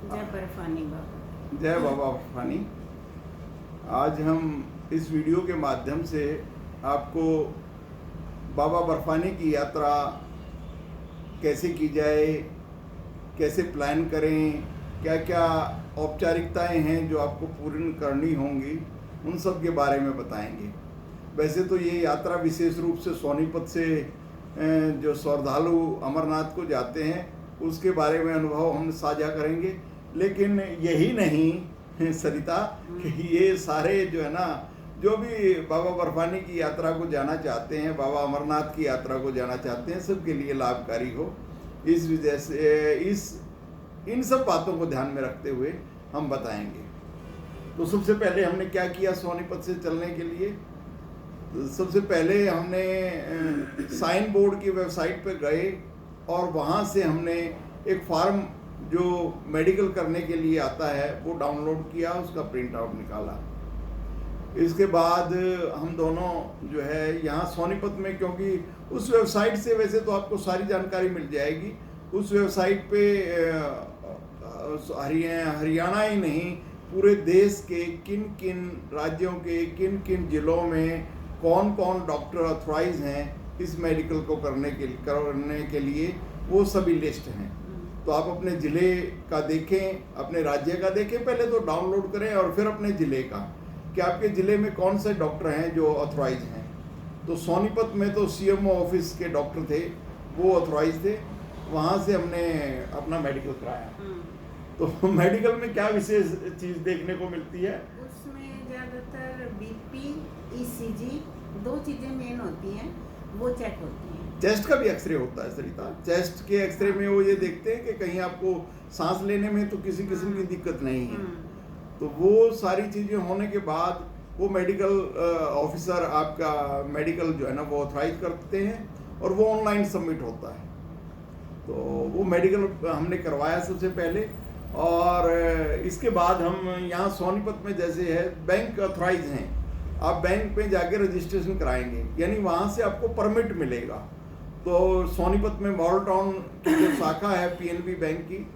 जय बर्फानी बाबा। जय बाबा बर्फानी। आज हम इस वीडियो के माध्यम से आपको बाबा बर्फानी की यात्रा कैसे की जाए, कैसे प्लान करें, क्या क्या औपचारिकताएं हैं जो आपको पूर्ण करनी होंगी, उन सब के बारे में बताएंगे। वैसे तो ये यात्रा विशेष रूप से सोनीपत से जो श्रद्धालु अमरनाथ को जाते हैं उसके बारे में अनुभव हम साझा करेंगे, लेकिन यही नहीं सरिता कि ये सारे जो है ना, जो भी बाबा बर्फानी की यात्रा को जाना चाहते हैं, बाबा अमरनाथ की यात्रा को जाना चाहते हैं, सबके लिए लाभकारी हो। इस वजह से इन सब बातों को ध्यान में रखते हुए हम बताएंगे। तो सबसे पहले हमने क्या किया सोनीपत से चलने के लिए। तो सबसे पहले हमने साइन बोर्ड की वेबसाइट पर गए और वहाँ से हमने एक फॉर्म जो मेडिकल करने के लिए आता है वो डाउनलोड किया, उसका प्रिंट आउट निकाला। इसके बाद हम दोनों जो है यहाँ सोनीपत में, क्योंकि उस वेबसाइट से वैसे तो आपको सारी जानकारी मिल जाएगी, उस वेबसाइट पे हरियाणा ही नहीं पूरे देश के किन किन राज्यों के किन किन जिलों में कौन कौन डॉक्टर ऑथराइज हैं इस मेडिकल को करने के लिए वो सभी लिस्ट हैं। तो आप अपने ज़िले का देखें, अपने राज्य का देखें, पहले तो डाउनलोड करें और फिर अपने ज़िले का कि आपके ज़िले में कौन से डॉक्टर हैं जो ऑथराइज हैं। तो सोनीपत में तो सीएमओ ऑफिस के डॉक्टर थे, वो ऑथराइज थे, वहाँ से हमने अपना मेडिकल कराया। तो मेडिकल में क्या विशेष चीज़ देखने को मिलती है? उसमें ज़्यादातर बीपी, ईसीजी दो चीज़ें मेन होती हैं, वो चेक होती हैं। चेस्ट का भी एक्सरे होता है सरिता। चेस्ट के एक्सरे में वो ये देखते हैं कि कहीं आपको सांस लेने में तो किसी किस्म की दिक्कत नहीं है। तो वो सारी चीज़ें होने के बाद वो मेडिकल ऑफिसर आपका मेडिकल जो है ना वो ऑथराइज करते हैं और वो ऑनलाइन सबमिट होता है। तो वो मेडिकल हमने करवाया सबसे पहले, और इसके बाद हम यहाँ सोनीपत में जैसे है बैंक ऑथराइज हैं, आप बैंक में जाके रजिस्ट्रेशन कराएंगे, यानी वहाँ से आपको परमिट मिलेगा। तो सोनीपत में मॉडल टाउन की जो शाखा है पीएनबी बैंक की,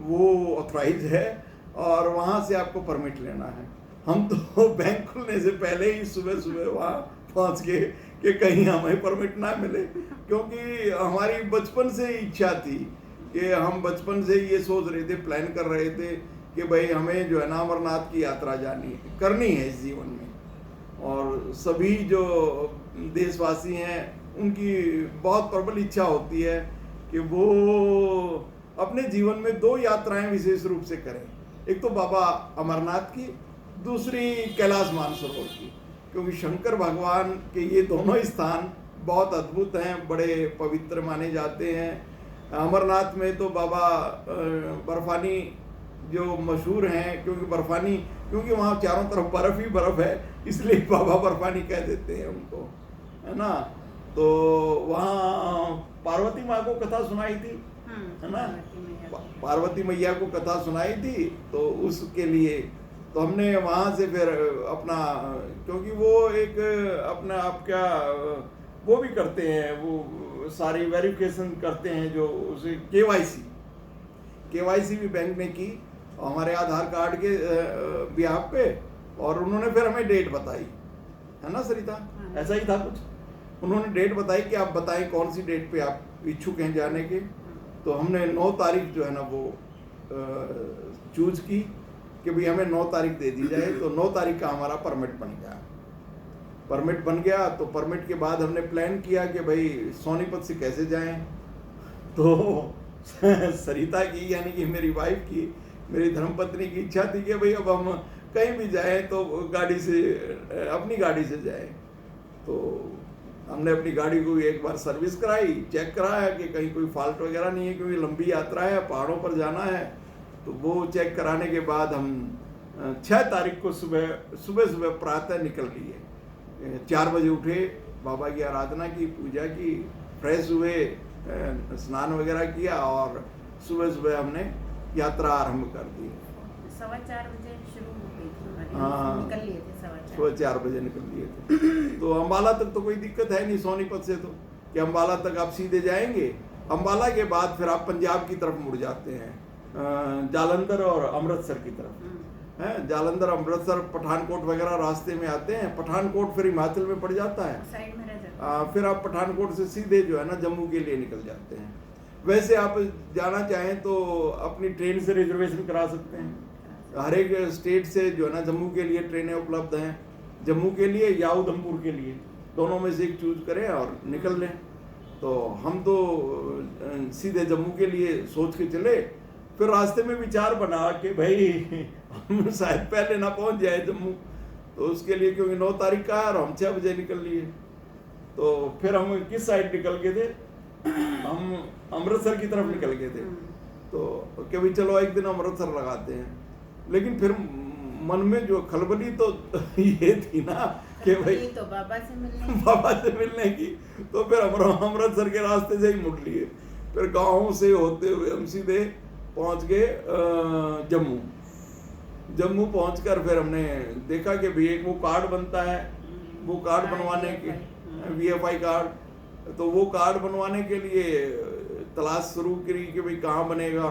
वो ऑथराइज है और वहाँ से आपको परमिट लेना है। हम तो बैंक खुलने से पहले ही सुबह सुबह वहाँ पहुँच गए कि कहीं हमें परमिट ना मिले, क्योंकि हमारी बचपन से इच्छा थी कि हम बचपन से ये सोच रहे थे, प्लान कर रहे थे कि भाई हमें जो है ना अमरनाथ की यात्रा करनी है इस जीवन में। और सभी जो देशवासी हैं उनकी बहुत प्रबल इच्छा होती है कि वो अपने जीवन में दो यात्राएं विशेष रूप से करें, एक तो बाबा अमरनाथ की, दूसरी कैलाश मानसरोवर की, क्योंकि शंकर भगवान के ये दोनों स्थान बहुत अद्भुत हैं, बड़े पवित्र माने जाते हैं। अमरनाथ में तो बाबा बर्फानी जो मशहूर हैं, क्योंकि वहाँ चारों तरफ बर्फ ही बर्फ है, इसलिए बाबा बर्फानी कह देते हैं उनको, है ना। तो वहाँ पार्वती माँ को कथा सुनाई थी, है ना, पार्वती मैया को कथा सुनाई थी, तो उसके लिए तो हमने वहाँ से फिर अपना, क्योंकि वो एक अपना आपका वो भी करते हैं, वो सारी वेरिफिकेशन करते हैं, जो उसे केवाईसी भी बैंक ने की हमारे आधार कार्ड के बिहाफ पे, और उन्होंने फिर हमें डेट बताई, है ना सरिता, ऐसा ही था कुछ। उन्होंने डेट बताई कि आप बताएं कौन सी डेट पे आप इच्छुक हैं जाने के। तो हमने 9 तारीख जो है ना वो चूज की कि भाई हमें 9 तारीख दे दी जाए। तो 9 तारीख का हमारा परमिट बन गया। तो परमिट के बाद हमने प्लान किया कि भाई सोनीपत से कैसे जाएं। तो सरिता की, यानी कि मेरी वाइफ की, मेरी धर्मपत्नी की इच्छा थी कि भाई अब हम कहीं भी जाएं तो अपनी गाड़ी से जाएं। तो हमने अपनी गाड़ी को एक बार सर्विस कराई, चेक कराया कि कहीं कोई फॉल्ट वगैरह नहीं है, क्योंकि लंबी यात्रा है, पहाड़ों पर जाना है। तो वो चेक कराने के बाद हम 6 तारीख को सुबह प्रातः निकल लिए। 4 बजे उठे, बाबा की आराधना की, पूजा की, फ्रेश हुए, स्नान वगैरह किया और सुबह हमने यात्रा आरंभ कर दी। 4:15 बजे शुरू हो गई थी, हाँ, निकल लिए थे 4:15 बजे निकल लिए थे। तो अम्बाला तक तो कोई दिक्कत है नहीं सोनीपत से, तो कि अम्बाला तक आप सीधे जाएंगे। अम्बाला के बाद फिर आप पंजाब की तरफ मुड़ जाते हैं। जालंधर और अमृतसर की तरफ है। जालंधर, अमृतसर, पठानकोट वगैरह रास्ते में आते हैं। पठानकोट फिर हिमाचल में पड़ जाता है, साइड में रह जाता है। फिर आप पठानकोट से सीधे जो है ना जम्मू के लिए निकल जाते हैं। वैसे आप जाना चाहें तो अपनी ट्रेन से रिजर्वेशन करा सकते हैं। हर एक स्टेट से जो है ना जम्मू के लिए ट्रेनें उपलब्ध हैं। जम्मू के लिए या उधमपुर के लिए, दोनों में से एक चूज करें और निकल लें। तो हम तो सीधे जम्मू के लिए सोच के चले। फिर रास्ते में विचार बना कि भाई हम शायद पहले ना पहुंच जाए जम्मू, तो उसके लिए क्योंकि 9 तारीख का है और हम 6 बजे निकल लिए, तो फिर हम किस साइड निकल गए थे, हम अमृतसर की तरफ निकल गए थे। तो कि भाई चलो एक दिन अमृतसर लगाते हैं। लेकिन फिर मन में जो खलबली तो ये थी ना कि भाई तो बाबा से मिलने की, तो फिर अमृतसर के रास्ते से ही मुड़ लिए। फिर गाँव से होते हुए हम सीधे पहुंच गए जम्मू। जम्मू पहुंचकर फिर हमने देखा कि भाई एक वो कार्ड बनता है, वो कार्ड बनवाने के VFI कार्ड, तो वो कार्ड बनवाने के लिए तलाश शुरू करी कि भाई कहाँ बनेगा।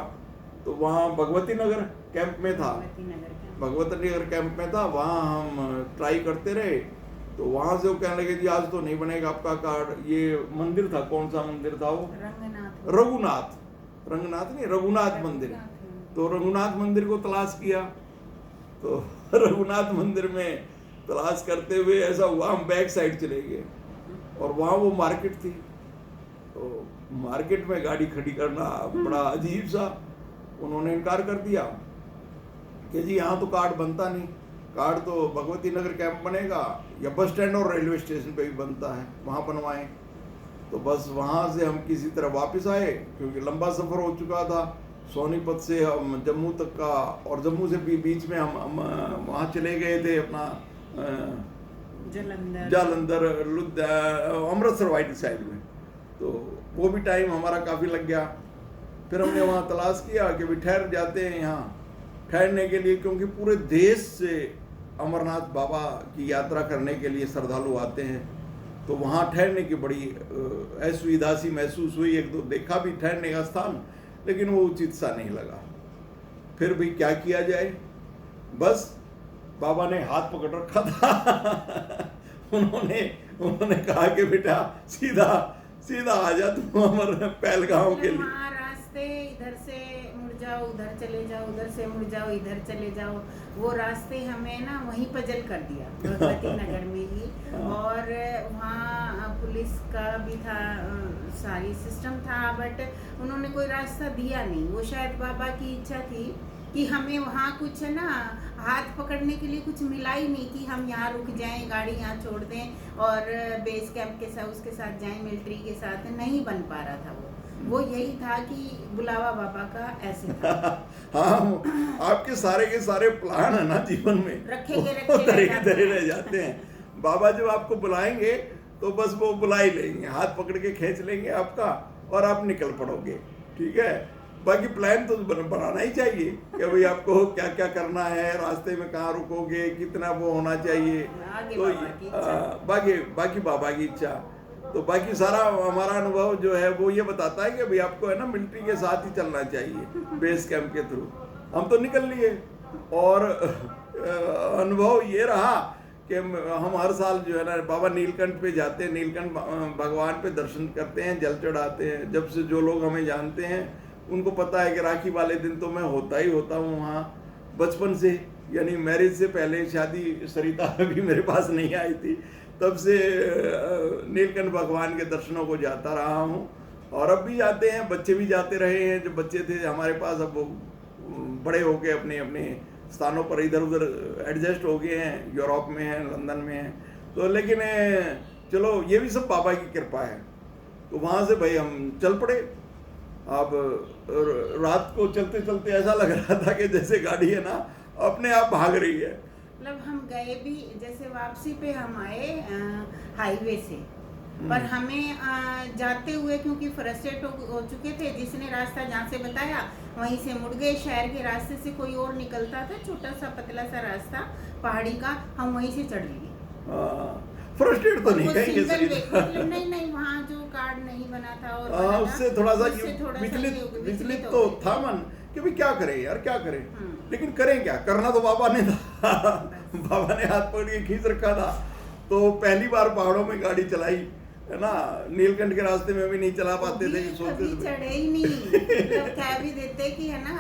तो वहाँ भगवती नगर कैंप में था, भगवती नगर कैंप में था, वहाँ हम ट्राई करते रहे। तो वहाँ से वो कहने लगे जी आज तो नहीं बनेगा आपका कार्ड। ये मंदिर था, कौन सा मंदिर था वो? रंगनाथ नहीं, रघुनाथ मंदिर। तो रघुनाथ मंदिर को तलाश किया। तो रघुनाथ मंदिर में तलाश करते हुए ऐसा हुआ हम बैक साइड चले गए और वहाँ वो मार्केट थी। तो मार्केट में गाड़ी खड़ी करना बड़ा अजीब सा, उन्होंने इनकार कर दिया कि जी यहाँ तो कार्ड बनता नहीं, कार्ड तो भगवती नगर कैंप बनेगा या बस स्टैंड और रेलवे स्टेशन पे भी बनता है, वहाँ बनवाएं। तो बस वहाँ से हम किसी तरह वापस आए, क्योंकि लंबा सफ़र हो चुका था। सोनीपत से हम जम्मू तक का, और जम्मू से भी बीच में हम वहाँ चले गए थे अपना जालंधर, अमृतसर वाइट साइड में। तो वो भी टाइम हमारा काफ़ी लग गया। फिर हमने वहाँ तलाश किया कि भी ठहर जाते हैं यहाँ ठहरने के लिए, क्योंकि पूरे देश से अमरनाथ बाबा की यात्रा करने के लिए श्रद्धालु आते हैं। तो वहाँ ठहरने की बड़ी असुविधा सी महसूस हुई। एक दो देखा भी ठहरने का स्थान, लेकिन वो उचित सा नहीं लगा। फिर भी क्या किया जाए, बस बाबा ने हाथ पकड़ रखा था उन्होंने कहा कि बेटा सीधा आ जा तुम हमारे पहलगांव के लिए। रास्ते इधर से मुड़ जाओ, उधर चले जाओ, उधर से मुड़ जाओ, इधर चले जाओ। वो रास्ते हमें ना वहीं पजल कर दिया भगवती नगर में ही। और वहाँ पुलिस का भी था, सारी सिस्टम था, बट उन्होंने कोई रास्ता दिया नहीं। वो शायद बाबा की इच्छा थी कि हमें वहाँ कुछ ना हाथ पकड़ने के लिए कुछ मिला ही नहीं कि हम यहाँ रुक जाएं, गाड़ी यहाँ छोड़ दें और बेस कैंप के साथ उसके साथ जाएं, मिलिट्री के साथ। नहीं बन पा रहा था वो यही था कि बुलावा बाबा का ऐसे था। हाँ, आपके सारे के सारे प्लान है ना जीवन में रखे रह जाते हैं। बाबा जब आपको बुलाएंगे तो बस वो बुला ही लेंगे, हाथ पकड़ के खींच लेंगे आपका और आप निकल पड़ोगे। ठीक है, बाकी प्लान तो बनाना ही चाहिए कि भाई आपको क्या क्या करना है, रास्ते में कहाँ रुकोगे, कितना वो होना चाहिए। तो बाकी बाबा की इच्छा। तो बाकी सारा हमारा अनुभव जो है वो ये बताता है कि भाई आपको है ना मिलिट्री के साथ ही चलना चाहिए बेस कैंप के थ्रू। हम तो निकल लिए और अनुभव ये रहा कि हम हर साल जो है ना बाबा नीलकंठ पे जाते हैं, नीलकंठ भगवान पे दर्शन करते हैं, जल चढ़ाते हैं। जब से जो लोग हमें जानते हैं उनको पता है कि राखी वाले दिन तो मैं होता ही होता हूँ वहाँ बचपन से, यानी मैरिज से पहले, शादी सरिता भी मेरे पास नहीं आई थी, तब से नीलकंठ भगवान के दर्शनों को जाता रहा हूँ। और अब भी जाते हैं, बच्चे भी जाते रहे हैं। जो बच्चे थे हमारे पास अब वो बड़े हो गए, अपने अपने स्थानों पर इधर उधर एडजस्ट हो गए हैं, यूरोप में हैं, लंदन में हैं। तो लेकिन चलो ये भी सब बाबा की कृपा है। तो वहाँ से भाई हम चल पड़े। अब रात को चलते चलते ऐसा लग रहा था कि जैसे गाड़ी है ना अपने आप भाग रही है। मतलब हम गए भी, जैसे वापसी पे हम आए हाईवे से, पर हमें जाते हुए क्योंकि फ्रस्ट्रेट हो चुके थे, जिसने रास्ता जहाँ से बताया वहीं से मुड़ गए। शहर के रास्ते से कोई और निकलता था, छोटा सा पतला सा रास्ता पहाड़ी का, हम वहीं से चढ़ लिए। फ्रस्ट्रेट तो नहीं कहेंगे, मतलब नहीं वहाँ जो कार्ड नहीं बना था और उससे थोड़ा सा विचलित तो था मन कि भाई क्या करें यार, क्या करें, लेकिन करें क्या, करना तो बाबा ने था। बाबा ने हाथ पकड़ के खींच रखा था। तो पहली बार पहाड़ों में गाड़ी चलाई है ना, नीलकंठ के रास्ते में भी नहीं चला पाते थे, सोचते कभी चढ़े ही नहीं, मतलब कह भी देते कि है ना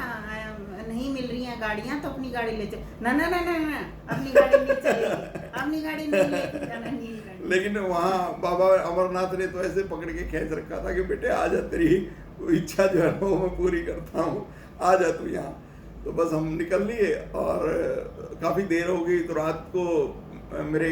नहीं मिल रही हैं गाड़ियां तो अपनी गाड़ी ले चल, ना ना ना ना ना अपनी गाड़ी नहीं चलेगी, अपनी गाड़ी नहीं लेके जाना नीलकंठ। लेकिन वहाँ बाबा अमरनाथ ने तो ऐसे पकड़ के खींच रखा था कि बेटे आ जा, तेरी इच्छा जो है ना वो मैं पूरी करता हूँ, आ जा तू यहाँ। तो बस हम निकल लिए और काफ़ी देर हो गई। तो रात को मेरे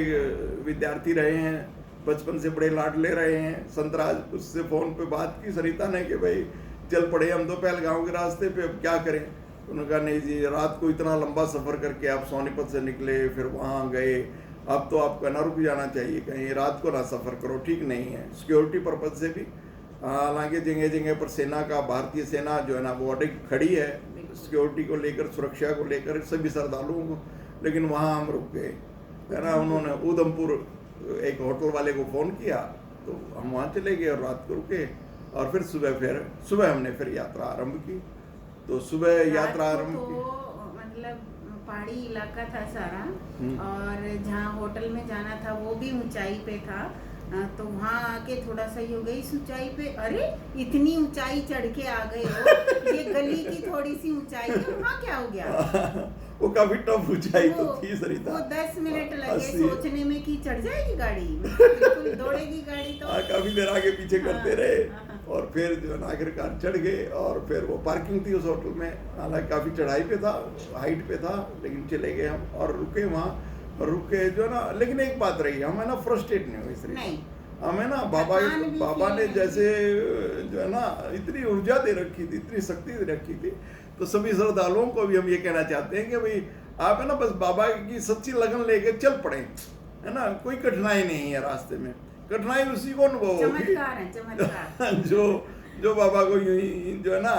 विद्यार्थी रहे हैं, बचपन से बड़े लाड ले रहे हैं संतराज, उससे फ़ोन पे बात की सरिता ने कि भाई चल पड़े हम तो पहलगांव के रास्ते पे, अब क्या करें। उन्होंने कहा नहीं जी, रात को इतना लंबा सफ़र करके आप सोनीपत से निकले, फिर वहाँ गए, अब तो आपको ना रुक जाना चाहिए कहीं, रात को ना सफ़र करो, ठीक नहीं है सिक्योरिटी पर्पज़ से भी। हालांकि जगह जगह पर सेना का, भारतीय सेना जो है ना वो अटक खड़ी है सिक्योरिटी को लेकर, सुरक्षा को लेकर सभी श्रद्धालुओं को, लेकिन वहाँ हम रुक गए है ना। उन्होंने उधमपुर एक होटल वाले को फ़ोन किया तो हम वहाँ चले गए और रात को रुके, और फिर सुबह हमने फिर यात्रा आरंभ की। तो सुबह यात्रा आरंभ की, मतलब पहाड़ी इलाका था सारा, और जहाँ होटल में जाना था वो भी ऊंचाई पे था। तो वहाँ आके थोड़ा सा ही हो गई इस ऊंचाई पे, अरे इतनी ऊंचाई चढ़ के आ गए हो, ये गली की थोड़ी सी ऊंचाई है, वहाँ क्या हो गया। वो काफी टफ ऊंचाई तो थी सरिता, वो 10 मिनट लगे सोचने में कि चढ़ जाएगी गाड़ी, बिल्कुल दौड़ेगी गाड़ी। तो काफी देर आगे पीछे करते रहे और फिर जो है आखिरकार चढ़ गए। और फिर वो पार्किंग थी उस होटल में, हालांकि काफी चढ़ाई पे था, हाइट पे था, लेकिन चले गए हम और रुके वहाँ। और रुक के जो है ना, लेकिन एक बात रही, हमें ना फ्रस्ट्रेट नहीं हुई इसलिए, हमें ना बाबा ने जैसे जो है ना इतनी ऊर्जा दे रखी थी, इतनी शक्ति दे रखी थी। तो सभी श्रद्धालुओं को भी हम ये कहना चाहते हैं कि भाई आप है ना बस बाबा की सच्ची लगन लेके चल पड़े, है ना, कोई कठिनाई नहीं है रास्ते में, कठिनाई उसी को अनुभव होगी जो बाबा को यूं ही जो है ना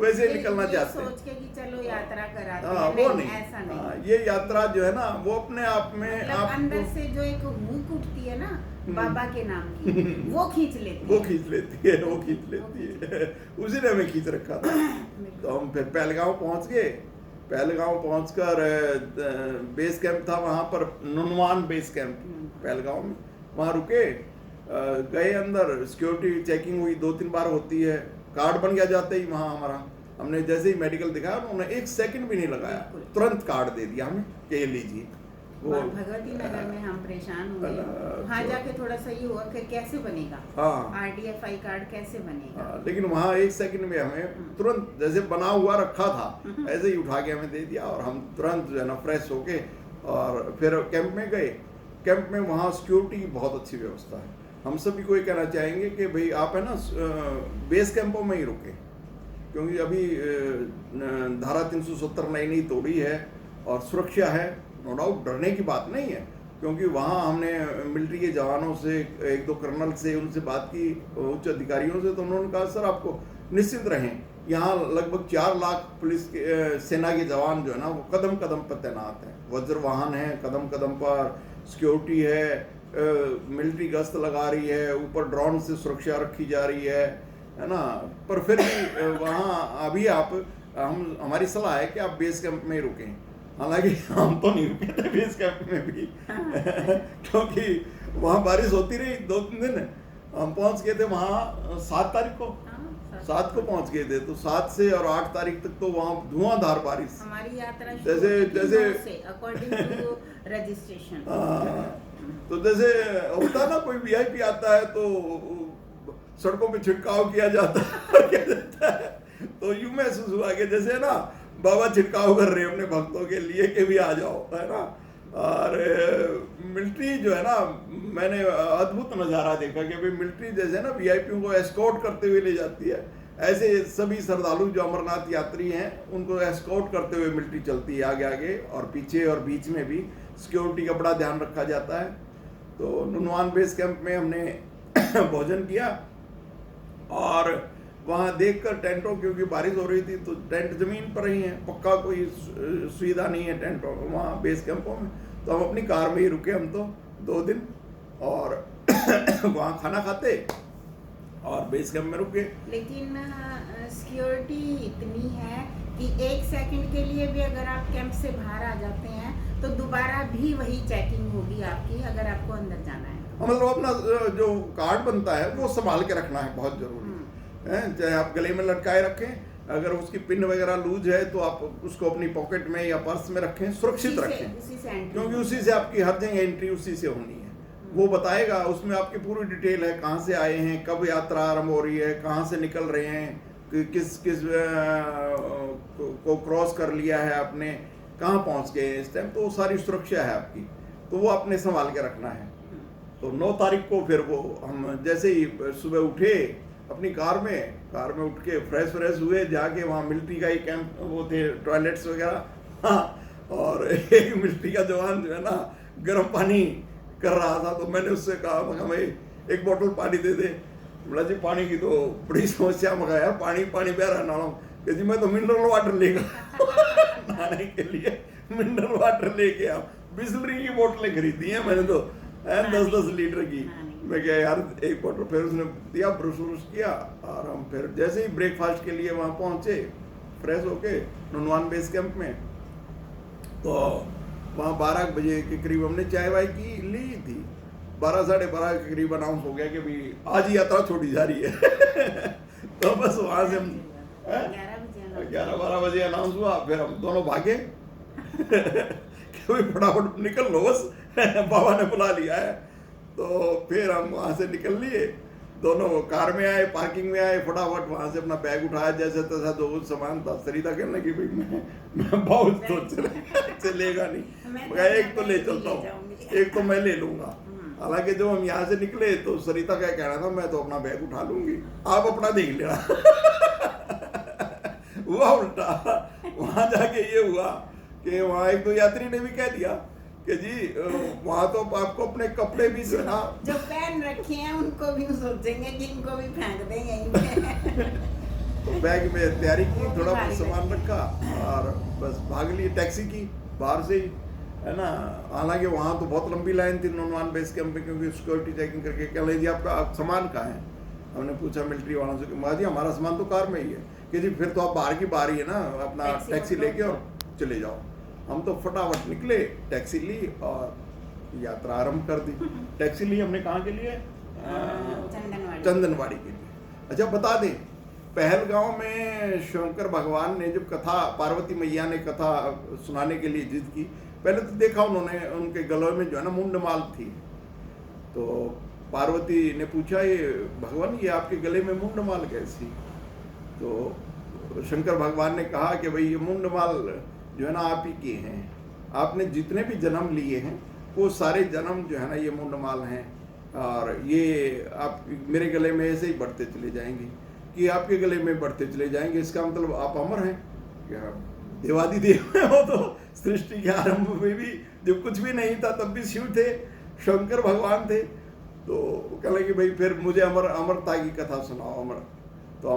वैसे निकलना चाहते हैं, सोच के कि चलो यात्रा कराते हैं। वो नहीं, ऐसा नहीं। ये यात्रा जो है ना वो अपने आप में मतलब आप अंदर से जो एक भूख उठती है ना बाबा के नाम की, वो खींच लेती है, वो खींच लेती है, उसी ने हमें खींच रखा था। तो हम फिर पहलगांव पहुंच गए। पहलगांव पहुंचकर बेस कैंप था वहाँ पर, नुनवान बेस कैंप पहलगांव में, वहाँ रुके, गए अंदर, सिक्योरिटी चेकिंग हुई, 2-3 बार होती है, कार्ड बन गया जाते ही वहाँ हमारा। हमने जैसे ही मेडिकल दिखाया उन्होंने 1 सेकंड भी नहीं लगाया, तुरंत कार्ड दे दिया हमें कि लीजिए। वो भगवती नगर में हम परेशान हुए, वहाँ जाके थोड़ा सा ये हुआ कि कैसे बनेगा, RDFI कार्ड कैसे बनेगा। लेकिन वहाँ 1 सेकंड में हमें तुरंत जैसे बना हुआ रखा था ऐसे ही उठा के हमें दे दिया, और हम तुरंत जो है ना फ्रेश होके और फिर कैंप में गए। कैंप में वहाँ सिक्योरिटी की बहुत अच्छी व्यवस्था है। हम सभी को ये कहना चाहेंगे कि भाई आप है ना बेस कैंपों में ही रुके, क्योंकि अभी धारा 370 नई तोड़ी है और सुरक्षा है, नो डाउट, डरने की बात नहीं है। क्योंकि वहाँ हमने मिलिट्री के जवानों से, 1-2 कर्नल से, उनसे बात की, उच्च अधिकारियों से, तो उन्होंने कहा सर आपको निश्चिंत रहें, यहाँ लगभग 4 लाख पुलिस के सेना के जवान जो है ना वो कदम कदम पर तैनात हैं, वज्र वाहन है, कदम कदम पर सिक्योरिटी है, मिलिट्री गश्त लगा रही है, ऊपर ड्रोन से सुरक्षा रखी जा रही है ना। पर फिर भी वहाँ अभी हमारी सलाह है कि आप बेस कैंप में ही रुकें। हालांकि हम तो नहीं रुके थे बेस कैंप में भी क्योंकि वहाँ बारिश होती रही 2-3 दिन। हम पहुँच गए थे वहाँ 7 तारीख को, 7 को पहुँच गए थे, तो 7 से और 8 तारीख तक तो वहाँ धुआंधार बारिश। हमारी यात्रा जैसे अकॉर्डिंग टू रजिस्ट्रेशन, तो जैसे होता ना कोई VIP आता है तो सड़कों पे छिड़काव किया जाता है, तो यूं महसूस हुआ कि जैसे है ना बाबा छिड़काव कर रहे हैं अपने भक्तों के लिए कि भी आ जाओ, है ना। और मिलिट्री जो है ना, मैंने अद्भुत नज़ारा देखा कि भाई मिलिट्री जैसे ना VIP को एस्कॉर्ट करते हुए ले जाती है, ऐसे सभी श्रद्धालु जो अमरनाथ यात्री हैं उनको एस्कॉर्ट करते हुए मिलिट्री चलती है आगे आगे, और पीछे और बीच में भी सिक्योरिटी का बड़ा ध्यान रखा जाता है। तो नुनवान बेस कैंप में हमने भोजन किया और वहाँ देखकर टेंटों, क्योंकि बारिश हो रही थी तो टेंट ज़मीन पर ही है, पक्का कोई सुविधा नहीं है टेंटों वहाँ बेस कैंपों में, तो हम अपनी कार में ही रुके हम तो 2 दिन, और वहाँ खाना खाते और बेस कैंप में रुके। लेकिन सिक्योरिटी इतनी है कि 1 सेकंड के लिए भी अगर आप कैंप से बाहर आ जाते हैं तो दोबारा भी वही चेकिंग होगी आपकी, अगर आपको अंदर जाना है। मतलब अपना जो कार्ड बनता है वो संभाल के रखना है, बहुत जरूरी है। चाहे आप गले में लटकाए रखें, अगर उसकी पिन वगैरह लूज है तो आप उसको अपनी पॉकेट में या पर्स में रखें, सुरक्षित रखें, क्योंकि उसी से आपकी हर जगह एंट्री उसी से होनी है। वो बताएगा, उसमें आपकी पूरी डिटेल है, कहाँ से आए हैं, कब यात्रा आरंभ हो रही है, कहाँ से निकल रहे हैं, किस किस को क्रॉस कर लिया है आपने, कहाँ पहुँच गए इस टाइम, तो वो सारी सुरक्षा है आपकी, तो वो आपने संभाल के रखना है। तो 9 तारीख को फिर वो हम जैसे ही सुबह उठे अपनी कार में उठ के फ्रेश हुए, जाके वहाँ मिलिट्री का ही कैंप वो थे, टॉयलेट्स वगैरह, हाँ, और एक मिलिट्री का जवान जो है ना गर्म पानी कर रहा था, तो मैंने उससे कहा, मैं भाई एक बोतल पानी दे दे। बोला जी पानी की तो बड़ी समस्या, मगा यार पानी बह रहा नालों कि जी मैं तो मिनरल वाटर लेगा नहाने के लिए मिनरल वाटर लेके आओ। बिस्लरी की बोतलें खरीदी हैं मैंने तो 10-10 लीटर की। मैं क्या यार एक बोतल, फिर उसने दिया, ब्रश किया, और हम फिर जैसे ही ब्रेकफास्ट के लिए वहाँ पहुँचे फ्रेश होके नुनवान बेस कैंप में, तो वहाँ 12 बजे के करीब हमने चाय वाय की ली थी। 12 साढ़े 12 के करीब अनाउंस हो गया कि भाई आज ही यात्रा छोड़ी जा रही है तो बस वहाँ से हम 11-12 बजे अनाउंस हुआ, फिर हम दोनों भागे कि भाई फटाफट निकल लो, बस बाबा ने बुला लिया है। तो फिर हम वहाँ से निकल लिए, दोनों कार में आए, पार्किंग में आए, फटाफट वहाँ से अपना बैग उठाया, जैसे तैसा जो कुछ सामान था। सरिता कहने लगी भाई मैं बहुत तो चलेगा नहीं, मैं एक तो ले चलता हूँ, एक तो मैं ले लूँगा। हालांकि जब हम यहाँ से निकले तो सरिता का कहना था मैं तो अपना बैग उठा लूँगी, आप अपना देख लेना हुआ उल्टा। वहाँ जाके ये हुआ कि वहाँ एक दो यात्री ने भी कह दिया कि जी वहाँ तो आपको अपने कपड़े भी जो ना जो पहन रखे हैं उनको भी सोचेंगे कि इनको भी फेंक दें यहीं पे तो बैग में तैयारी की, थोड़ा बहुत सामान रखा और बस भाग लिए टैक्सी की बाहर से ही, है ना। हालांकि वहाँ तो बहुत लंबी लाइन थी नुनवान बेस कैंप में, क्योंकि सिक्योरिटी चेकिंग करके कह लीजिए आपका सामान कहाँ है। हमने पूछा मिलिट्री वालों से कि माँ जी हमारा सामान तो कार में ही है। कि जी फिर तो आप बाहर की बाहर ही है ना, अपना टैक्सी लेके और चले जाओ। हम तो फटाफट निकले, टैक्सी ली और यात्रा आरंभ कर दी। टैक्सी ली हमने कहाँ के लिए? चंदनवाड़ी के लिए। अच्छा बता दें, पहलगांव में शंकर भगवान ने जब कथा, पार्वती मैया ने कथा सुनाने के लिए जिद की, पहले तो देखा उन्होंने उनके गलों में जो है ना मुंडमाल थी। तो पार्वती ने पूछा ये भगवान ये आपके गले में मुंडमाल कैसी? तो शंकर भगवान ने कहा कि भाई ये मुंडमाल जो है ना आप ही के हैं, आपने जितने भी जन्म लिए हैं वो सारे जन्म जो है ना ये मुंडमाल हैं, और ये आप मेरे गले में ऐसे ही बढ़ते चले जाएंगे कि आपके गले में बढ़ते चले जाएंगे। इसका मतलब आप अमर हैं, क्या देवादिदेव हैं। वो तो सृष्टि के आरंभ में भी जब कुछ भी नहीं था तब भी शिव थे, शंकर भगवान थे। तो कह कि भाई फिर मुझे अमरता की कथा सुनाओ। अमर तो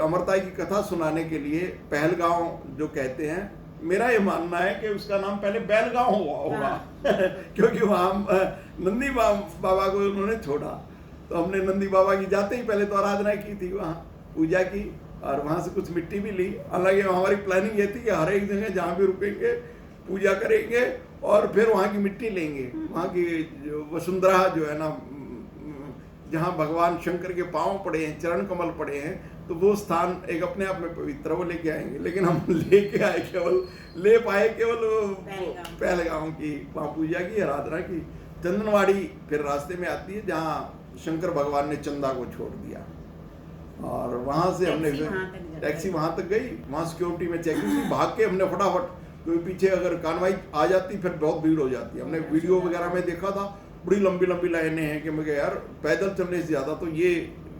अमरता की कथा सुनाने के लिए पहलगांव जो कहते हैं, मेरा ये मानना है कि उसका नाम पहले बैलगांव हुआ होगा क्योंकि वहाँ नंदी बाबा को उन्होंने छोड़ा। तो हमने नंदी बाबा की जाते ही पहले तो आराधना की थी, वहाँ पूजा की और वहाँ से कुछ मिट्टी भी ली। हालांकि हमारी प्लानिंग ये थी कि हर एक जगह जहाँ भी रुकेंगे पूजा करेंगे और फिर वहाँ की मिट्टी लेंगे। वहाँ की वसुंधरा जो है ना, जहाँ भगवान शंकर के पांव पड़े हैं, चरण कमल पड़े हैं, तो वो स्थान एक अपने आप में पवित्र, वो लेके आएंगे। लेकिन हम लेके आए ले पाए केवल पहलगांव की वहाँ पूजा की, आराधना की। चंदनवाड़ी फिर रास्ते में आती है जहाँ शंकर भगवान ने चंदा को छोड़ दिया, और वहाँ से हमने टैक्सी वहाँ तक गई। वहाँ सिक्योरिटी में चेकिंग की, भाग के हमने फटाफट, क्योंकि पीछे अगर कार्रवाई आ जाती फिर बहुत भीड़ हो जाती है। हमने वीडियो वगैरह में देखा था, बड़ी लंबी लंबी लाइनें हैं कि मैं यार पैदल चलने से ज़्यादा तो ये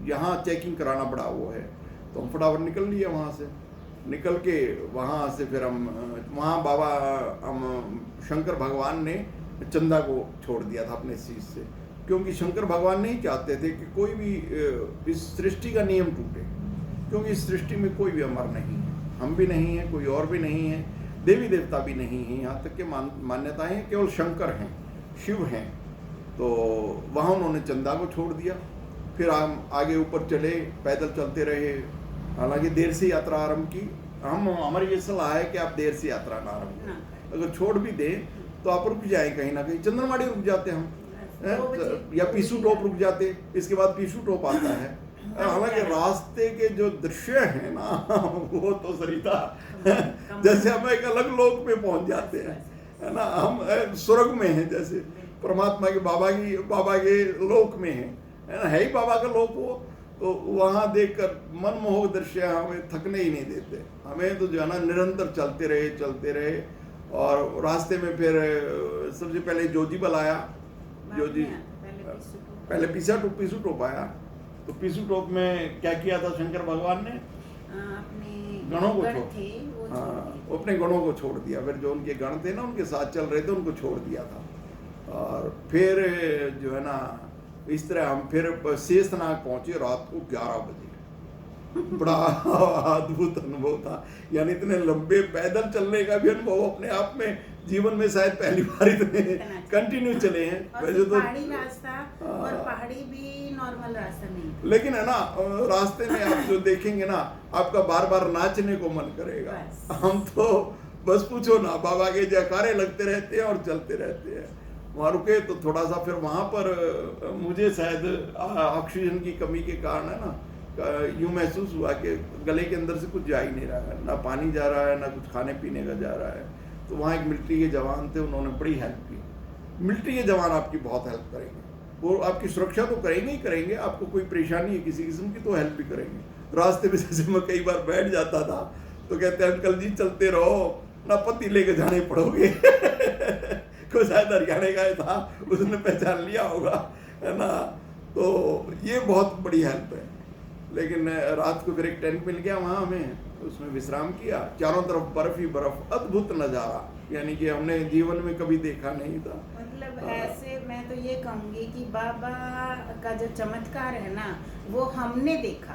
यहाँ चेकिंग कराना पड़ा वो है। तो हम फटाफट निकल लिए वहाँ से। निकल के वहाँ से फिर हम वहाँ बाबा शंकर भगवान ने चंदा को छोड़ दिया था अपने शीश से, क्योंकि शंकर भगवान नहीं चाहते थे कि कोई भी इस सृष्टि का नियम टूटे, क्योंकि इस सृष्टि में कोई भी अमर नहीं है, हम भी नहीं है, कोई और भी नहीं है, देवी देवता भी नहीं है, यहाँ तक के मान्यताएं केवल शंकर हैं, शिव हैं। तो वहाँ उन्होंने चंदा को छोड़ दिया। फिर हम आगे ऊपर चले, पैदल चलते रहे। हालांकि देर से यात्रा आरंभ की, हमारी ये सलाह है कि आप देर से यात्रा ना आरंभ ना करें। अगर छोड़ भी दें तो आप रुक जाए कहीं ना कहीं, चंदनवाड़ी रुक जाते हम, हैं? 2 बजे या पीसू टॉप रुक जाते, इसके बाद पीसू टॉप आता है। हालांकि रास्ते के जो दृश्य हैं ना वो तो सरिता जैसे हम एक अलग लोक में पहुंच जाते हैं, है ना, हम स्वर्ग में हैं, जैसे परमात्मा के बाबा के लोक में हैं, है ना, है ही बाबा का लोक वो। तो वहाँ देखकर मनमोहक दृश्य हमें थकने ही नहीं देते, हमें तो जो है ना निरंतर चलते रहे। और रास्ते में फिर सबसे पहले जोजीबल आया, जोजी पहले पीसू टोप आया। तो पीसू टोप में क्या किया था शंकर भगवान ने? अपने गणों को गण छोड़, थे वो छोड़ हाँ, दिए। वो अपने गणों को छोड़ दिया, फिर जो उनके गण थे ना उनके साथ चल रहे थे उनको छोड़ दिया था। और फिर जो है ना इस तरह हम फिर शेषनाग पहुंचे रात को 11 बजे। बड़ा अद्भुत अनुभव था, यानी इतने लंबे पैदल चलने का भी अनुभव अपने आप में जीवन में शायद पहली बार इतने कंटिन्यू चले हैं। और वैसे तो पहाड़ी रास्ता, और पहाड़ी भी नॉर्मल रास्ता नहीं, लेकिन है ना रास्ते में आप जो देखेंगे ना आपका बार बार नाचने को मन करेगा। हम तो बस पूछो ना, बाबा के जयकारे लगते रहते हैं और चलते रहते हैं। वहाँ रुके तो थोड़ा सा फिर वहाँ पर मुझे शायद ऑक्सीजन की कमी के कारण है ना यूँ महसूस हुआ कि गले के अंदर से कुछ जा ही नहीं रहा है, ना पानी जा रहा है ना कुछ खाने पीने का जा रहा है। तो वहाँ एक मिलिट्री के जवान थे, उन्होंने बड़ी हेल्प की। मिलिट्री के जवान आपकी बहुत हेल्प करेंगे, वो आपकी सुरक्षा तो करेंगे ही करेंगे, आपको कोई परेशानी है किसी किस्म की तो हेल्प भी करेंगे। रास्ते में जैसे मैं कई बार बैठ जाता था तो कहते हैं अंकल जी चलते रहो ना, पति लेके जाने पड़ोगे कोई शायद हरियाणा का था, उसने पहचान लिया होगा, है ना। तो ये बहुत बड़ी हेल्प है। लेकिन रात को फिर एक टेंट मिल गया वहाँ हमें, उसमें विश्राम किया। चारों तरफ बर्फ ही बर्फ, अद्भुत नज़ारा, यानी कि हमने जीवन में कभी देखा नहीं था। मतलब ऐसे मैं तो ये कहूँगी कि बाबा का जो चमत्कार है ना वो हमने देखा।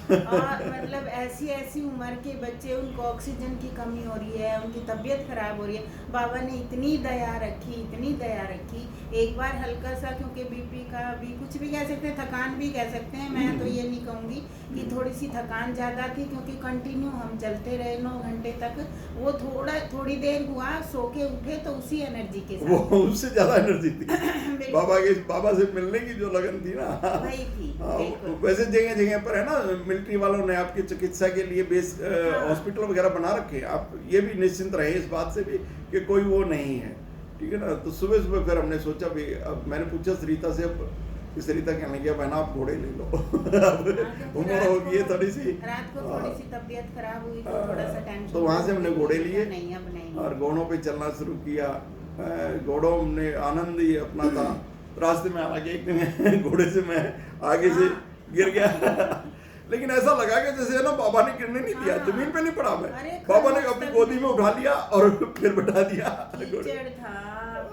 और मतलब ऐसी उम्र के बच्चे, उनको ऑक्सीजन की कमी हो रही है, उनकी तबीयत खराब हो रही है, बाबा ने इतनी दया रखी। एक बार हल्का सा, क्योंकि बीपी का भी कुछ भी कह सकते हैं, थकान भी कह सकते हैं, मैं तो ये नहीं कहूँगी कि थोड़ी सी थकान ज़्यादा थी, क्योंकि कंटिन्यू हम चलते रहे 9 घंटे तक। वो थोड़ी देर हुआ, सो के उठे तो उसी एनर्जी के साथ, वो उससे ज़्यादा एनर्जी थी बाबा से मिलने की जो लगन थी ना, वही थी। वैसे जगह जगह पर है ना मिलिट्री वालों ने आपकी चिकित्सा के लिए बेस हॉस्पिटल वगैरह बना रखे हैं। आप ये भी निश्चिंत रहे इस बात से भी कि कोई वो नहीं है, ठीक है ना। तो सुबह फिर हमने सोचा भी, अब मैंने पूछा सरिता से, सरिता कहने लगी बहना आप घोड़े ले लो उम्र हो गई है थोड़ी सी, रात को थोड़ी सी तबीयत खराब हुई तो थोड़ा सा टेंशन, तो वहाँ से हमने घोड़े लिए नहीं। और घोड़ों पे चलना शुरू किया। घोड़ों ने आनंद ही अपना था। रास्ते में हालांकि एक दिन घोड़े से मैं आगे से गिर गया लेकिन ऐसा लगा कि जैसे ना बाबा ने गिरने नहीं दिया, जमीन पे नहीं पड़ा मैं, बाबा ने अपनी गोदी में उठा लिया और फिर बैठा दिया। कीचड़ था,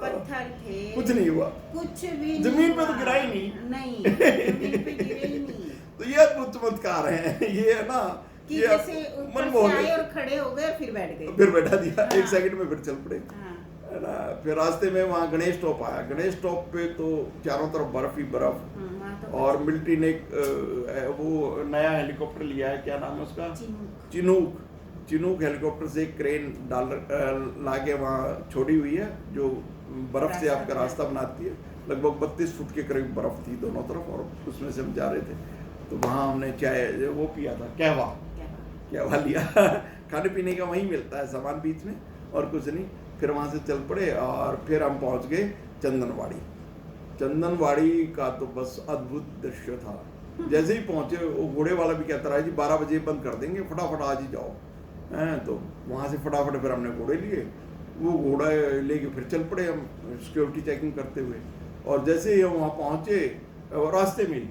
पत्थर थे, कुछ नहीं हुआ, कुछ भी जमीन पे तो गिरा ही नहीं, जमीन पे गिरे ही नहीं। तो ये अद्भुत चमत्कार है, ये है ना कि जैसे ऊपर से आए और खड़े हो गए फिर बैठ गए, फिर बैठा दिया। 1 सेकंड में फिर चल पड़े, है ना। फिर रास्ते में वहाँ गणेश टॉप आया। गणेश टॉप पे तो चारों तरफ बर्फ ही बर्फ, और मिलिट्री ने वो नया हेलीकॉप्टर लिया है, क्या नाम है उसका, चिनूक हेलीकॉप्टर से एक क्रेन ला के वहाँ छोड़ी हुई है, जो बर्फ से आपका रास्ता बनाती है। लगभग 32 फुट के करीब बर्फ थी दोनों तरफ, और उसमें से हम जा रहे थे। तो वहाँ हमने चाय वो पिया था, कहवा लिया खाने पीने का वहीं मिलता है सामान बीच में, और कुछ नहीं। फिर वहाँ से चल पड़े और फिर हम पहुँच गए चंदनवाड़ी का तो बस अद्भुत दृश्य था। जैसे ही पहुँचे वो घोड़े वाला भी कहता रहा जी 12 बजे बंद कर देंगे, फटाफट आज ही जाओ। तो वहाँ से फटाफट फिर हमने घोड़े लिए, वो घोड़ा लेके फिर चल पड़े हम सिक्योरिटी चेकिंग करते हुए। और जैसे ही हम वहाँ पहुँचे रास्ते में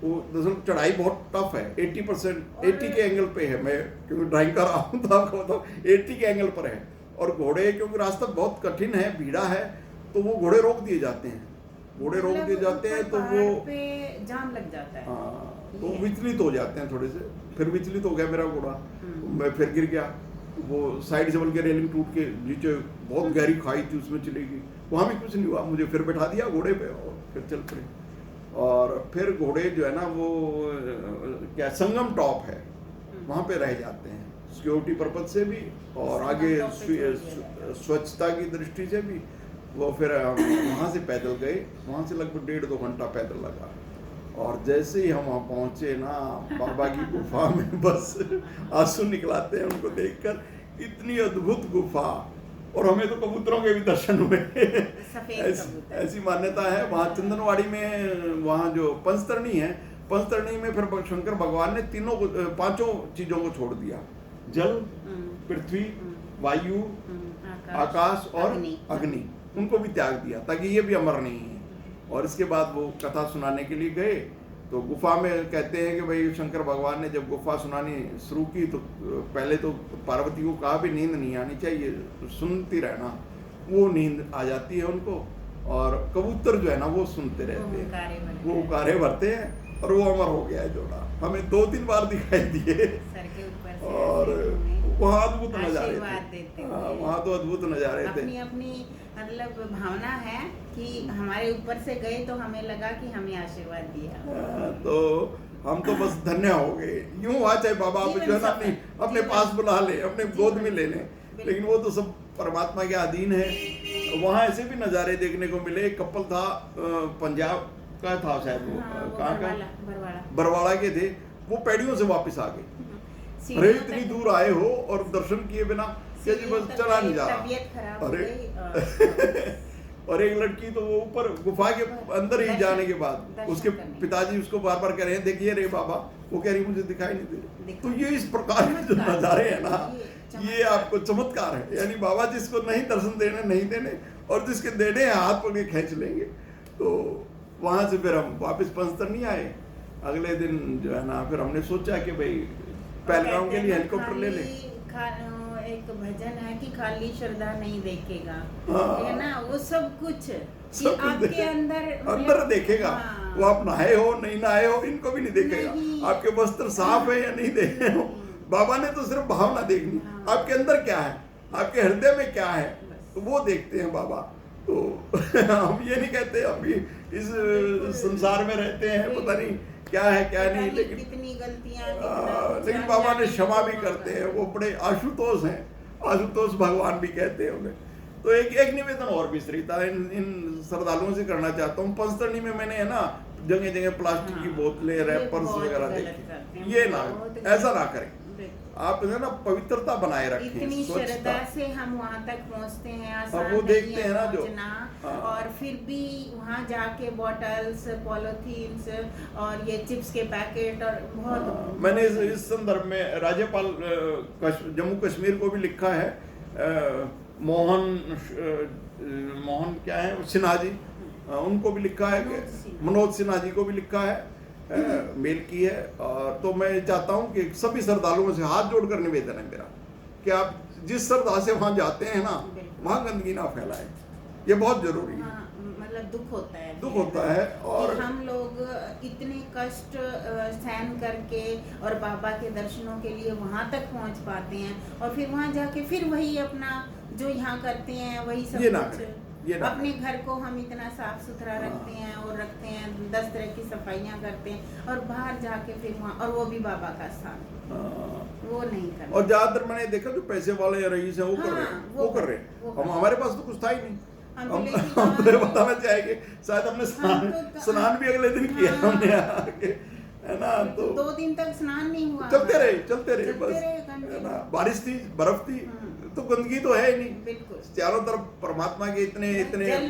वो दरअसल चढ़ाई बहुत टफ है, 80 के एंगल पे है। मैं क्योंकि ड्राइंग कर रहा हूँ तो आपको बताऊँ 80 के एंगल पर है, और घोड़े क्योंकि रास्ता बहुत कठिन है, भीड़ा है, तो वो घोड़े रोक दिए जाते हैं। तो वो पे जाम लग जाता है। हाँ, तो विचलित हो जाते हैं थोड़े से। फिर विचलित हो गया मेरा घोड़ा, मैं फिर गिर गया। वो साइड से बल के रेलिंग टूट के नीचे बहुत गहरी खाई थी, उसमें चली गई। वहाँ भी कुछ नहीं हुआ, मुझे फिर बैठा दिया घोड़े पे और फिर चल पड़े। और फिर घोड़े जो है ना वो क्या संगम टॉप है, वहाँ पे रह जाते हैं सिक्योरिटी पर्पज से भी और आगे स्वच्छता की दृष्टि से भी। वो फिर हम वहाँ से पैदल गए, वहाँ से लगभग 1.5-2 घंटा पैदल लगा। और जैसे ही हम वहाँ पहुँचे ना बाबा की गुफा में, बस आंसू निकलाते हैं उनको देखकर। इतनी अद्भुत गुफा, और हमें तो कबूतरों के भी दर्शन हुए। ऐसी मान्यता है वहाँ चंदनवाड़ी में। वहाँ जो पंचतरणी है, पंचतरणी में फिर शंकर भगवान ने पांचों चीजों को छोड़ दिया, जल, पृथ्वी, वायु, आकाश और अग्नि, उनको भी त्याग दिया ताकि ये भी अमर नहीं है। और इसके बाद वो कथा सुनाने के लिए गए तो गुफा में कहते हैं कि भाई शंकर भगवान ने जब गुफा सुनानी शुरू की तो पहले तो पार्वती को कहा भी नींद नहीं आनी चाहिए, तो सुनती रहना। वो नींद आ जाती है उनको, और कबूतर जो है ना वो सुनते रहते हैं, वो उकारे भरते हैं, और वो अमर हो गया है जोड़ा। हमें 2-3 बार दिखाई दिए, और वहाँ अद्भुत नजारे थे। वहाँ तो अद्भुत नजारे थे। अपनी अपनी मतलब भावना है कि हमारे ऊपर से गए तो हमें लगा कि हमें आशीर्वाद दिया। तो हम तो बस धन्य हो गए। यूं हुआ चाहे बाबा आप जो है ना अपने पास बुला ले, अपने गोद में ले लें, लेकिन वो तो सब परमात्मा के अधीन है। वहाँ ऐसे भी नज़ारे देखने को मिले। एक कपल था, पंजाब का था शायद, वो कहाँ का, बरवाड़ा के थे। वो पैड़ियों से वापस आ गए। अरे इतनी दूर आए हो और दर्शन किए बिना, क्या जी बस चला नहीं जा रहा। अरे और एक लड़की तो वो ऊपर गुफा के अंदर ही जाने के बाद उसके पिताजी उसको बार बार कह रहे हैं देखिए रे बाबा, वो कह रही मुझे दिखाई नहीं दे रही। तो ये इस प्रकार के जो नज़ारे हैं ना, ये आपको चमत्कार है। यानी बाबा जिसको नहीं दर्शन देने नहीं देने, और जिसके देने हैं हाथ पकड़ के खींच लेंगे। तो वहाँ से फिर हम वापस पंचतरणी आए। अगले दिन जो है ना फिर हमने सोचा कि भाई पहलगाम के लिए हेलीकॉप्टर ले लें। एक भजन है कि खाली श्रद्धा नहीं देखेगा, है ना, वो सब कुछ कि आपके अंदर देखेगा। वो आप नहाए हो नहीं नहाए हो इनको भी नहीं देखेगा, आपके वस्त्र साफ है या नहीं देखे हो। बाबा ने तो सिर्फ भावना देखनी, आपके अंदर क्या है, आपके हृदय में क्या है, तो वो देखते हैं बाबा। तो हम ये नहीं कहते अभी इस संसार में रहते हैं पता नहीं क्या है क्या नहीं, लेकिन कितनी गलतियां, लेकिन बाबा ने क्षमा भी करते हैं। वो बड़े आशुतोष हैं, आशुतोष भगवान भी कहते हैं उन्हें। तो एक निवेदन और भी श्रीता इन श्रद्धालुओं से करना चाहता हूँ। पंचतरणी में मैंने है ना जगह जगह प्लास्टिक की बोतलें, रैपर्स वगैरह देखी, ये ना, ऐसा ना करें। आप है ना पवित्रता बनाए रखें। इतनी श्रद्धा से हम वहाँ तक पहुँचते हैं, आसान वो देखते हैं ना जो, और फिर भी वहाँ जाके बॉटल्स, पॉलिथीन्स और ये चिप्स के पैकेट और बहुत। मैंने इस संदर्भ में राज्यपाल जम्मू कश्मीर को भी लिखा है, मोहन क्या है सिन्हा जी, उनको भी लिखा है, मनोज सिन्हा जी को भी लिखा है, मेल की है। और तो मैं चाहता हूं कि सभी श्रद्धालुओं से हाथ जोड़कर निवेदन है मेरा कि आप जिस श्रद्धा से वहां जाते हैं ना, वहां गंदगी ना फैलाएं, ये बहुत जरूरी है। मतलब दुख होता है और हम लोग इतने कष्ट सहन करके और बाबा के दर्शनों के लिए वहां तक पहुंच पाते हैं, और फिर वहां जाके फिर वही अपना जो यहाँ करते हैं वही सब कुछ। अपने घर को हम इतना साफ सुथरा रखते हैं और रखते हैं, 10 तरह की सफाइयाँ करते हैं, और बाहर जाके फिर वहाँ, और वो भी बाबा का स्थान, वो नहीं करते। और ज्यादातर मैंने देखा जो पैसे वाले या रईस हैं वो कर रहे हैं। हम हमारे पास तो कुछ था ही नहीं। हम बताना चाहेंगे शायद हमने स्नान भी अगले दिन किया हमने आके, है ना। तो 2 दिन तक स्नान नहीं हुआ, चलते रहे बस, है ना। बारिश थी, बर्फ थी, तो गंदगी तो है ही नहीं। चारों तरफ परमात्मा के इतने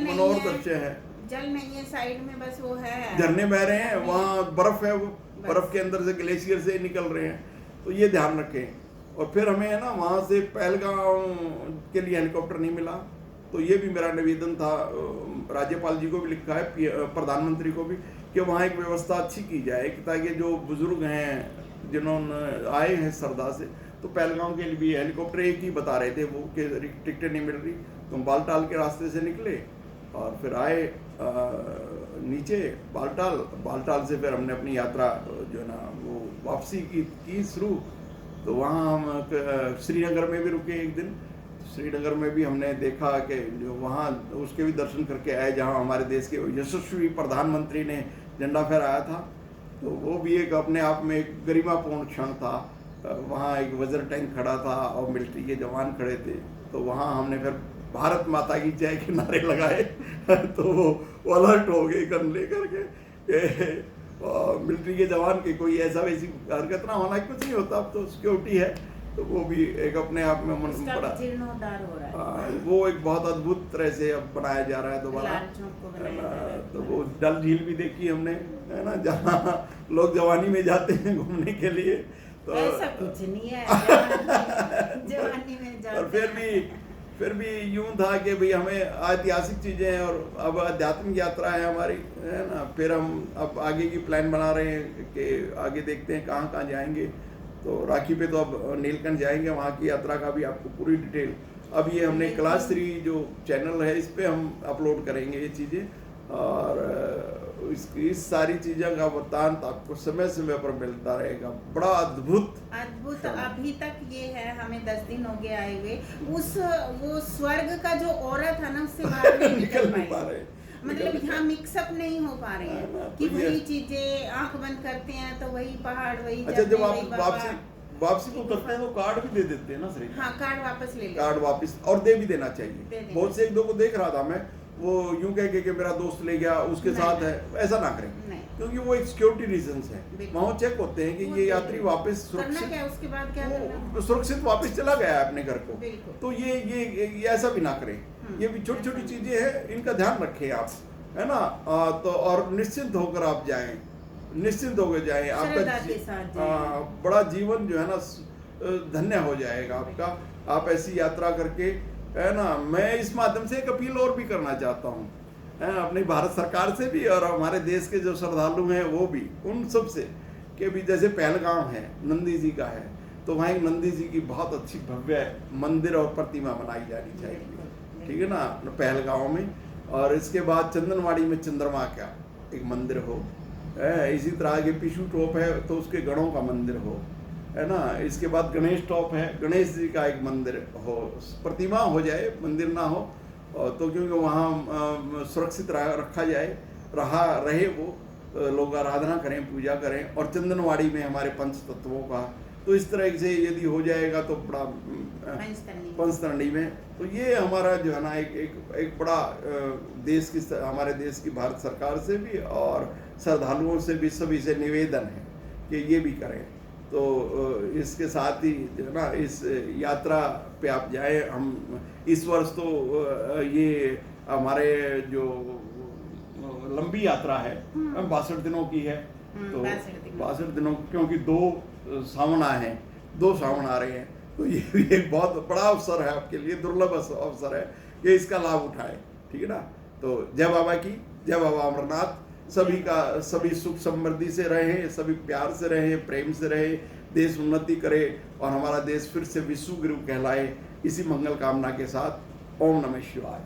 मनोहर दृश्य हैं। जल नहीं है साइड में, बस वो है झरने बह रहे हैं, वहाँ बर्फ है, वो बर्फ के अंदर से ग्लेशियर से निकल रहे हैं। तो ये ध्यान रखें। और फिर हमें है ना वहाँ से पहलगाम के लिए हेलीकॉप्टर नहीं मिला, तो ये भी मेरा निवेदन था। राज्यपाल जी को भी लिखा है, प्रधानमंत्री को भी, कि वहाँ एक व्यवस्था अच्छी की जाए ताकि जो बुजुर्ग हैं जिन्होंने आए हैं श्रद्धा से, तो पहलगाम के लिए भी हेलीकॉप्टर एक ही बता रहे थे वो कि टिकटें नहीं मिल रही। तो हम बालटाल के रास्ते से निकले और फिर आए नीचे बालटाल से फिर हमने अपनी यात्रा जो है ना वो वापसी की शुरू। तो वहाँ हम श्रीनगर में भी रुके एक दिन। श्रीनगर में भी हमने देखा कि जो वहाँ उसके भी दर्शन करके आए जहाँ हमारे देश के यशस्वी प्रधानमंत्री ने झंडा फहराया था। तो वो भी एक अपने आप में एक गरिमापूर्ण क्षण था। वहाँ एक वज्र टैंक खड़ा था और मिलिट्री के जवान खड़े थे, तो वहाँ हमने फिर भारत माता की जय के नारे लगाए तो वो अलर्ट हो गए गन लेकर के मिलिट्री के जवान के कोई ऐसा वैसी हरकत ना होना, कुछ नहीं होता, अब तो सिक्योरिटी है, तो वो भी एक अपने आप में मन बड़ा जीर्णोद्धार हो रहा है। वो एक बहुत अद्भुत तरह से अब बनाया जा रहा है दोबारा, लाल चौक को बनाया जा रहा है। तो वो डल झील भी देखी हमने, है ना, जहाँ लोग जवानी में जाते हैं घूमने के लिए, तो ऐसा कुछ नहीं है जवानी में जाते और फिर भी यूं था कि भाई हमें ऐतिहासिक चीज़ें हैं और अब आध्यात्मिक यात्रा है हमारी, है ना, फिर हम अब आगे की प्लान बना रहे हैं कि आगे देखते हैं कहाँ कहाँ जाएंगे। तो राखी पे तो अब नीलकंठ जाएंगे, वहाँ की यात्रा का भी आपको पूरी डिटेल अब ये हमने क्लास 3 जो चैनल है इस पे हम अपलोड करेंगे ये चीज़ें, और इस सारी चीज़ों का वृत्तांत आपको समय समय पर मिलता रहेगा। बड़ा अद्भुत अभी तक ये है, हमें 10 दिन हो गए आए हुए, वो स्वर्ग का जो औरत है ना उससे बाहर नहीं निकल पा रहे, मतलब यहाँ मिक्सअप नहीं हो पा रहे हैं कि वही चीजें आंख बंद करते हैं तो वही पहाड़ वही। अच्छा, जब आप वापसी को करते हैं तो कार्ड भी दे देते हैं ना सर? हाँ, कार्ड वापस ले लेते, कार्ड वापस और दे भी देना चाहिए। बहुत से एक दो को देख रहा था मैं, वो यूं कह के कि मेरा दोस्त ले गया उसके साथ है, ऐसा ना करें, क्योंकि वो एक सिक्योरिटी रीजंस है, वहाँ चेक होते हैं कि ये यात्री वापस सुरक्षित, उसके बाद क्या करना, सुरक्षित वापस चला गया है अपने घर को, तो ये ऐसा भी ना करें। ये भी छोटी छोटी चीजें हैं, इनका ध्यान रखें आप, है ना, तो और निश्चिंत होकर आप जाएं, निश्चिंत होकर जाएं, आपका बड़ा जीवन जो है ना धन्य हो जाएगा आपका, आप ऐसी यात्रा करके, है ना। मैं इस माध्यम से एक अपील और भी करना चाहता हूँ, अपनी भारत सरकार से भी और हमारे देश के जो श्रद्धालु हैं वो भी, उन सब से कि भी जैसे पहलगाम है, नंदी जी का है, तो वहाँ एक नंदी जी की बहुत अच्छी भव्य मंदिर और प्रतिमा बनाई जानी चाहिए, ठीक है ना, पहलगाम में। और इसके बाद चंदनवाड़ी में चंद्रमा का एक मंदिर हो, इसी तरह के पिशु टॉप है तो उसके गणों का मंदिर हो, है ना। इसके बाद गणेश टॉप है, गणेश जी का एक मंदिर हो, प्रतिमा हो जाए, मंदिर ना हो, तो क्योंकि वहाँ सुरक्षित रखा जाए, रहे वो, लोग आराधना करें, पूजा करें। और चंदनवाड़ी में हमारे पंच तत्वों का, तो इस तरह से यदि हो जाएगा तो बड़ा पंचतरणी में, तो ये हमारा जो है ना एक बड़ा देश की, हमारे देश की भारत सरकार से भी और श्रद्धालुओं से भी सभी से निवेदन है कि ये भी करें। तो इसके साथ ही जो है ना इस यात्रा पे आप जाए। हम इस वर्ष तो ये हमारे जो लंबी यात्रा है 62 दिनों की है, तो 62 दिनों, क्योंकि 2 सावन आए हैं, 2 सावन आ रहे हैं, तो ये भी एक बहुत बड़ा अवसर है आपके लिए, दुर्लभ अवसर है कि इसका लाभ उठाए, ठीक है ना। तो जय बाबा की, जय बाबा अमरनाथ। सभी सुख समृद्धि से रहें, सभी प्यार से रहें, प्रेम से रहें, देश उन्नति करे और हमारा देश फिर से विश्व गुरु कहलाए, इसी मंगल कामना के साथ ओम नमः शिवाय।